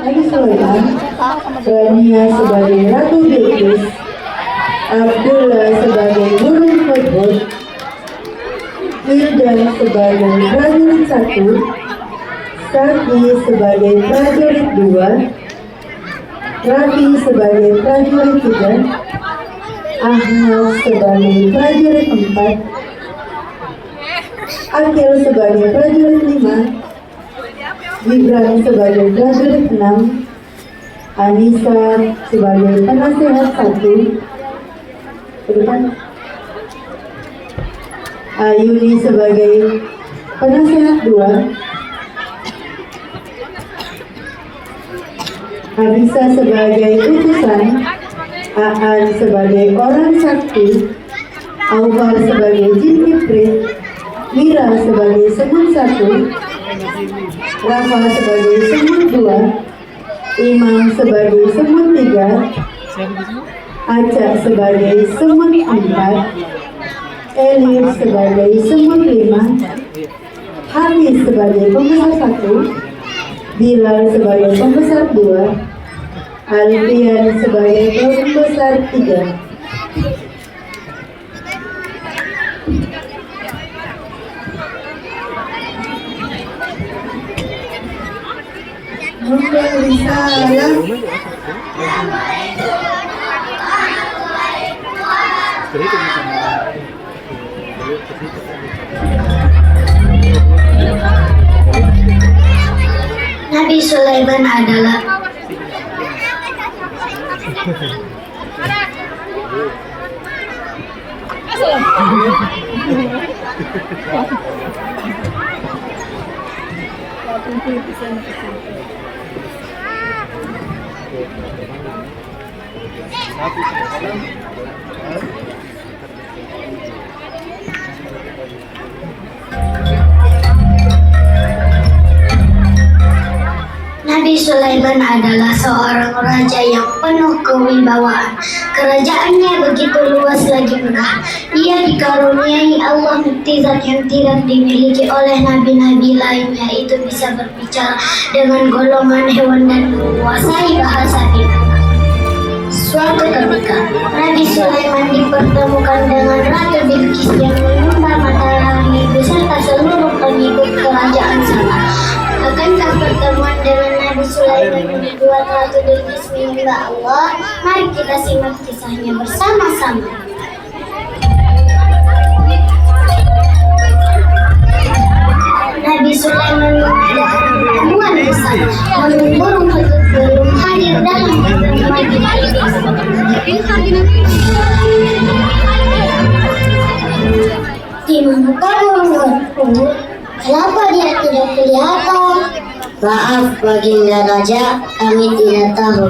Nabi Sulaiman, Rania sebagai Ratu Bilqis, Abdullah sebagai burung hudhud, Wildan sebagai prajurit 1, Saki sebagai prajurit 2, Rafi sebagai prajurit 3, Ahmad sebagai prajurit 4, Akil sebagai prajurit 5, Gibran sebagai prajurit 6, Anissa sebagai penasehat 1, Ayuni sebagai penasehat 2, Abisa sebagai utusan, Aan sebagai orang sakti, Aufar sebagai jin ifrit, Mira sebagai semut 1, Rafa sebagai semut 2, Imam sebagai semut 3, Aca sebagai semut 4, Elif sebagai semut 5, Hafiz sebagai pembesar 1, Bilal sebagai pembesar 2, Alfian sebagai pembesar 3. Memberi salam. Nabi Sulaiman adalah Nabi Sulaiman adalah seorang raja yang penuh kewibawaan. Kerajaannya begitu luas lagi megah. Ia dikaruniai Allah mukjizat yang tidak dimiliki oleh nabi-nabi lain, yaitu bisa berbicara dengan golongan hewan dan menguasai bahasa binatang. Suatu ketika, Nabi Sulaiman dipertemukan dengan Ratu Bilqis yang menyembah matahari beserta seluruh pengikut kerajaan Saba. Akankah pertemuan dengan Nabi Sulaiman membuat Ratu Bilqis menyembah Allah? Mari kita simak kisahnya bersama-sama. Nabi Sulaiman mengadakan pertemuan besar, namun burung hudhud belum hadir dalam pertemuan itu. Di manakah burung hudhud? Kenapa dia tidak kelihatan? Maaf, Baginda Raja, kami tidak tahu.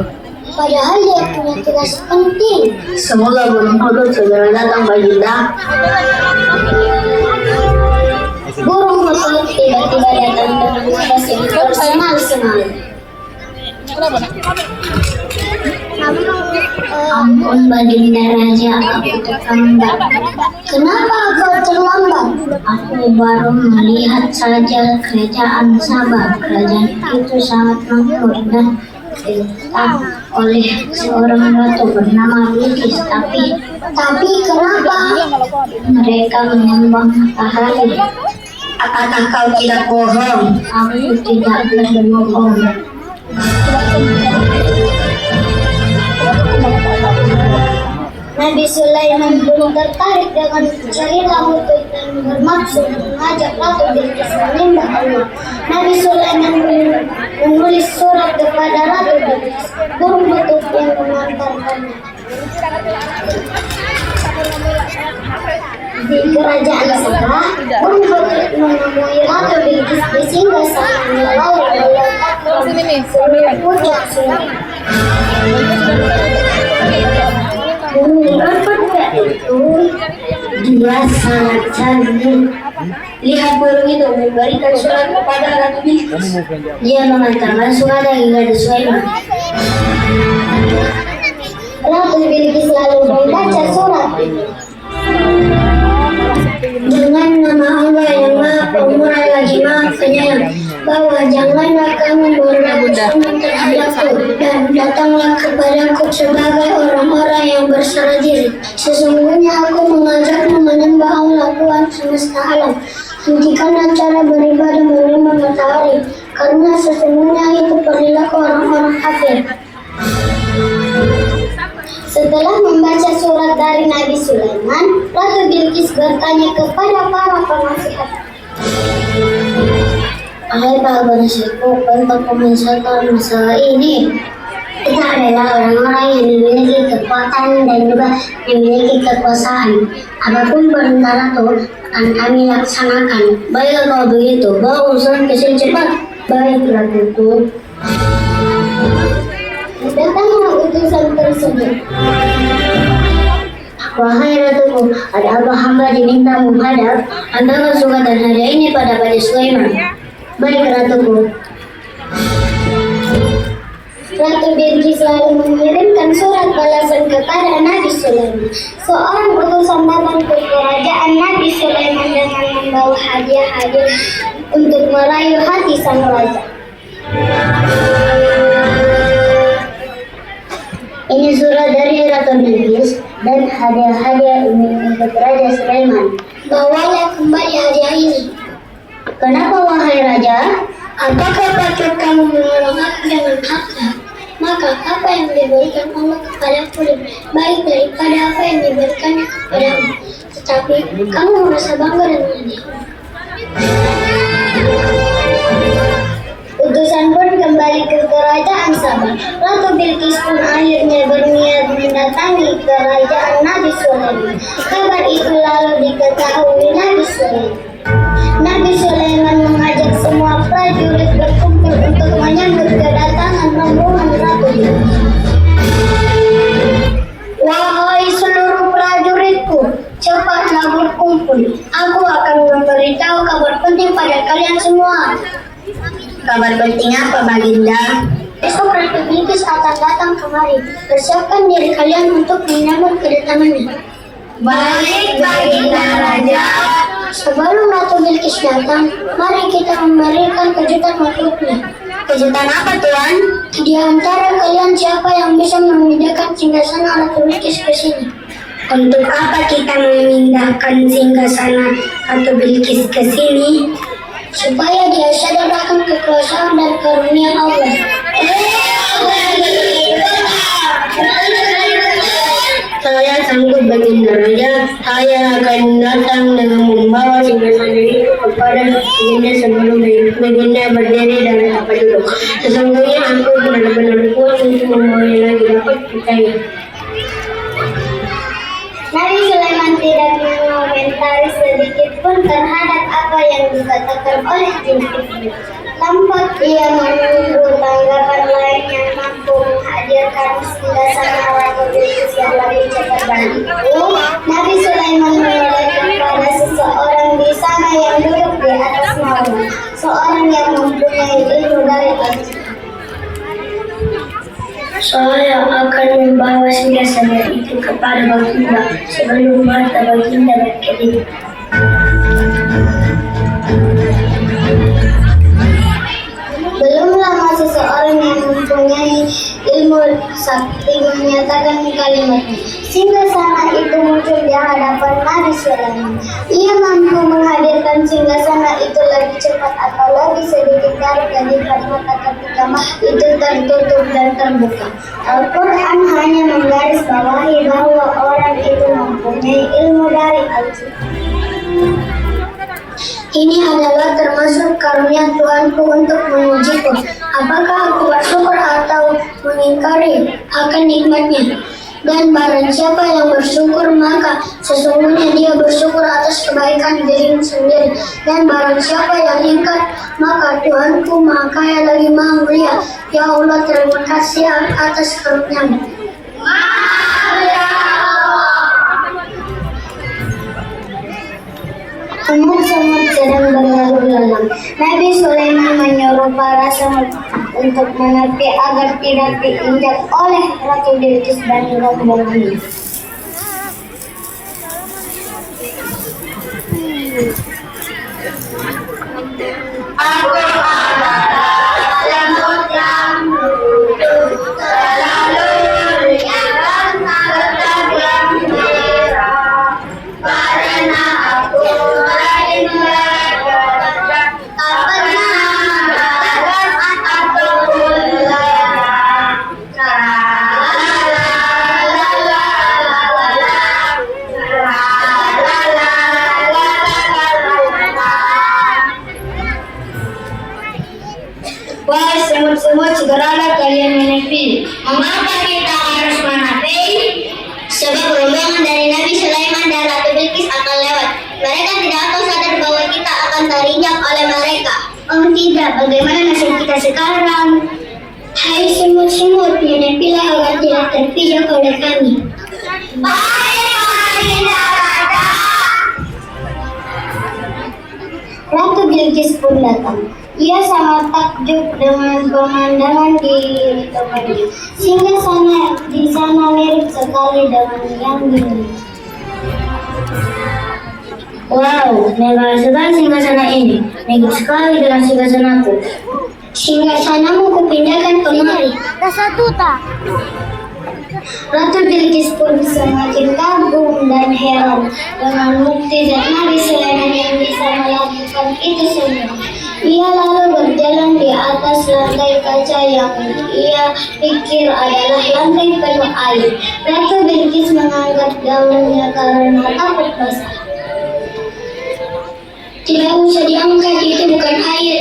Padahal dia punya tugas penting. Semoga burung hudhud segera datang, Baginda. Burung hudhud tiba-tiba datang dengan tugas yang bersenang-senang. Ampun Baginda Raja, aku terlambat. Kenapa kau terlambat? Aku baru melihat saja kerajaan Saba. Kerajaan itu sangat makmur dan ditentang oleh seorang ratu bernama Bilqis. Tapi kenapa? Mereka menyembah matahari. Apakah kau tidak bohong? Aku tidak berbohong. Nabi Sulaiman belum tertarik dengan cerita hudhud dan bermaksud mengajak Ratu Bilqis menyembah Allah. Nabi Sulaiman menulis surat kepada Ratu Bilqis, burung hudhud yang mengantarkannya. Di kerajaan Saba, burung hudhud menemui Ratu Bilqis di singgasananya lalu meletakkan puncak sungai. Apakah itu? Dia sangat cantik. Lihat burung itu memberikan surat kepada Ratu Bilqis. Dia mengantarkan surat dari Nabi Sulaiman. Ratu Bilqis lalu membaca surat itu. Dengan nama Allah yang Maha Pemurah lagi Maha Penyayang, bahwa janganlah kamu berlaku terhadap sebagai orang-orang yang berserah diri. Sesungguhnya aku mengajakmu menyembah Allah Tuhan semesta alam. Hentikanlah cara beribadah menyembah matahari, karena sesungguhnya itu perilaku orang-orang kafir. Setelah membaca surat dari Nabi Sulaiman, Ratu Bilqis bertanya kepada para penasihat. Hai para penasihatku, untuk menyelesaikan masalah ini, kita adalah orang-orang yang memiliki kekuatan dan juga memiliki kekuasaan. Apapun perintah Ratu akan kami laksanakan. Baiklah kalau begitu, bawa urusan kesin cepat. Baik Ratuku. Datanglah utusan tersebut. Wahai Ratuku, ada apa hamba diminta menghadap? Antarkan surat dan hadiah ini pada Raja Sulaiman. Baik Ratuku. Ratu Bilqis lalu mengirimkan surat balasan kepada Nabi Sulaiman. Seorang utusan datang ke kerajaan Nabi Sulaiman dengan membawa hadiah-hadiah untuk merayu hati sang raja. Ini surat dari Ratu Bilqis dan hadiah-hadiah ini untuk Raja Sulaiman. Bawalah kembali hadiah ini. Kenapa wahai Raja? Apakah patut kamu menolong aku dengan harta? Maka apa yang diberikan Allah kepadaku lebih baik daripada apa yang diberikannya kepadamu. Tetapi kamu merasa bangga dengan hadiah. Utusan pun kembali ke kerajaan Sabah. Ratu Bilqis pun akhirnya berniat mendatangi kerajaan Nabi Sulaiman. Kabar itu lalu diketahui Nabi Sulaiman. Nabi Sulaiman mengajak semua prajurit berkumpul untuk menyambut kedatangan rombongan Ratu Bilqis. Wahai seluruh prajuritku, cepatlah berkumpul. Aku akan memberitahu kabar penting pada kalian semua. Kabar penting apa, Baginda? Besok Ratu Bilqis akan datang kemari. Persiapkan diri kalian untuk menyambut kedatangannya. Baik, Baginda Raja. Sebelum Ratu Bilqis datang, mari kita memberikan kejutan untuknya. Kejutan apa, Tuan? Di antara kalian siapa yang bisa memindahkan singgasana Ratu Bilqis ke sini? Untuk apa kita memindahkan singgasana Ratu Bilqis ke sini? Supaya dia sadar akan kekuasaan dan karunia Allah. Saya sanggup, Baginda Raja. Saya akan datang dengan membawa singgasana itu kepada Baginda sebelum Baginda berdiri dan dapat duduk. Sesungguhnya aku benar-benar kuat untuk membawanya lagi, dapat percaya. Nabi Sulaiman tidak mengomentari sedikit pun terhadap apa yang dikatakan oleh jin itu. Tampak ia menunggu tanggapan lain yang mampu menghadirkan singgasana Ratu Bilqis yang lebih cepat dan itu. Nabi Sulaiman menoleh kepada seseorang di sana yang duduk di atas naungan, seorang yang mempunyai ilmu dari Allah. Saya akan membawa singgasana itu kepada Baginda sebelum mata Baginda berkedip. Belum lama seseorang yang mempunyai ilmu sakti menyatakan kalimatnya. Singgasana itu muncul di hadapan Nabi Sulaiman. Ia mampu menghadirkan singgasana itu lebih cepat atau lebih sedikit dari kedipan mata ketika itu tertutup dan terbuka. Al-Quran hanya menggarisbawahi bahwa orang itu mempunyai ilmu dari Allah. Ini adalah termasuk karunia Tuhanku untuk mengujiku. Apakah aku bersyukur atau mengingkari akan nikmatnya? Dan barang siapa yang bersyukur, maka sesungguhnya dia bersyukur atas kebaikan dirinya sendiri. Dan barang siapa yang ingkar, maka Tuhanku Maha Kaya lagi Maha Mulia. Ya Allah, terima kasih atas karunia-Mu. Semut-semut sedang berlalu lalang. Nabi Sulaiman menyuruh para semut untuk menepi agar tidak diinjak oleh Ratu Bilqis dan rombongannya. Aku adalah semut yang duduk selalu di salah kalian menepi? Mengapa kita harus menepi? Sebab rombongan dari Nabi Sulaiman dan Ratu Bilqis akan lewat. Mereka tidak akan sadar bahwa kita akan terinjak oleh mereka. Oh tidak, bagaimana nasib kita sekarang? Hai semut-semut, menepilah agar tidak terpijak oleh kami. Baik, Raja. Ratu Bilqis pun datang. Ia sangat takjub dengan pemandangan di tempatnya. Singgasana di sana mirip sekali dengan yang dulu. Wow, megah sekali singgasana ini. Mirip sekali dengan singgasanaku. Singgasanamu kupindahkan kemari. Ratu Bilqis pun semakin kagum dan heran dengan mukjizat Nabi Sulaiman yang bisa melakukan itu semua. Ia lalu berjalan di atas lantai kaca yang ia pikir adalah lantai penuh air. Ratu Bilqis mengangkat gaunnya karena takut basah. Tidak usah diangkat, itu bukan air.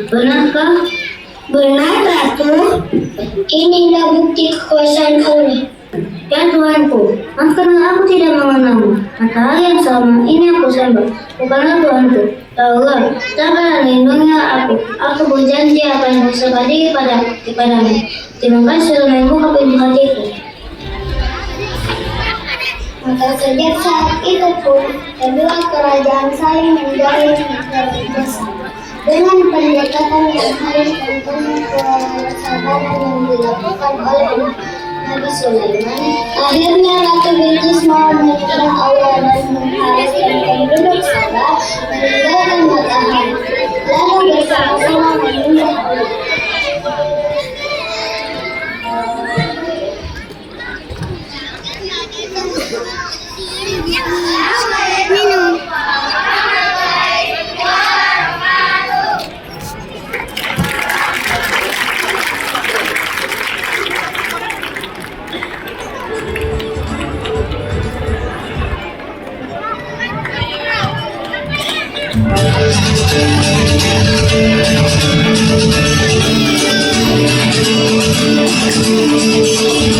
Benarkah? Benar, Ratu. Inilah bukti kekuasaan Allah. Ya Tuhanku, maafkanlah aku tidak mengenalmu. Matahari yang sama ini aku sembah, bukanlah Tuhanku. Ya Allah, janganlah lindungilah aku. Aku berjanji akan bersabari kepadamu. Terima kasih sudah membuka pintu hatiku. Maka sejak saat itu pun, kedua kerajaan saling menjalin hubungan bersama. Dengan pendekatan yang halus dan penuh kesabaran yang dilakukan oleh Nabi Sulaiman, akhirnya Ratu Bilqis mau menyerah Allah dan mengharuskan penduduk Saba meninggalkan matahari, lalu bersama-sama menyembah Allah. Minum.